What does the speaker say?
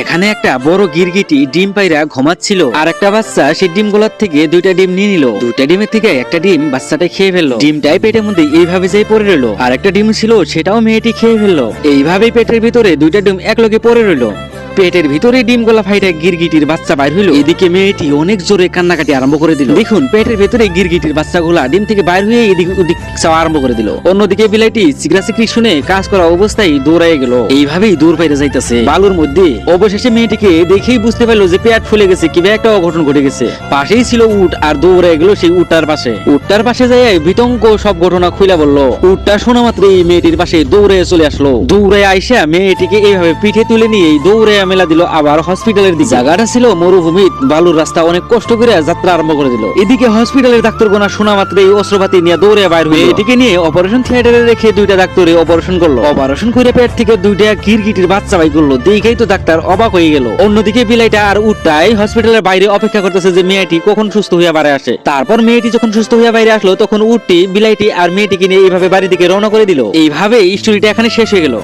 এখানে একটা বড় গিরগিটি ডিম পাইরা ঘুমাচ্ছিল, আর একটা বাচ্চা সেই ডিমগুলোর থেকে দুইটা ডিম নিয়ে নিল। দুইটা ডিমের থেকে একটা ডিম বাচ্চাটা খেয়ে ফেললো। ডিমটাই পেটের মধ্যে এইভাবে যাই পড়ে রইলো। আর একটা ডিম ছিল সেটাও মেয়েটি খেয়ে ফেললো। এইভাবেই পেটের ভিতরে দুইটা ডিম একলগে পড়ে রইলো। পেটের ভিতরে ডিম গোলা ফাইটা গিরগিটির বাচ্চা বাইর হইলো। এদিকে মেয়েটি অনেক জোরে কান্নাকাটি আরম্ভ করে দিল। দেখুন পেটের ভিতরে গিরগিটির বাচ্চাগুলা ডিম থেকে বাইর হয়ে এদিক ওদিক চাওয়া আরম্ভ করে দিল। অন্যদিকে বিলাইটি চিকরাচিকরি শুনে কাজ করা অবস্থায় দৌড়াই গেল। এইভাবেই দূর পাইতে যাইতেছে বালুর মধ্যে। অবশেষে মেয়েটিকে দেখেই বুঝতে পারলো যে পেট ফুলে গেছে, কিভাবে একটা অঘটন ঘটে গেছে। পাশেই ছিল উট, আর দৌড়াই গেল সেই উটটার পাশে। উটটার পাশে যাই বিতঙ্গ সব ঘটনা খুলে বললো। উটটা শোনা মাত্রই মেয়েটির পাশে দৌড়ে চলে আসলো। দৌড়ে আইসা মেয়েটিকে এইভাবে পিঠে তুলে নিয়ে দৌড়ে মেলা দিল আবার হসপিটালের দিকে। জায়গাটা ছিল মরুভূমি, বালুর রাস্তা, অনেক কষ্ট করে যাত্রা আরম্ভ করে দিল। এদিকে হসপিটালের ডাক্তারগণা শোনা মাত্রই অস্ত্রপাতি নিয়ে দৌড়ে বাইর হয়ে এটিকে নিয়ে অপারেশন থিয়েটারে রেখে দুইটা ডাক্তারে অপারেশন করলো। অপারেশন করে পেট থেকে দুইটা গিরগিটির বাচ্চা বাই করলো। দেখেই তো ডাক্তার অবাক হয়ে গেল। অন্যদিকে বিলাইটা আর উটটাই হসপিটালের বাইরে অপেক্ষা করতেছে যে মেয়েটি কখন সুস্থ হইয়া বাইরে আসে। তারপর মেয়েটি যখন সুস্থ হইয়া বাইরে আসলো তখন উটটি বিলাইটি আর মেয়েটিকে নিয়ে এইভাবে বাড়ি দিকে রওনা করে দিল। এইভাবে স্টোরিটা এখানে শেষ হয়ে গেল।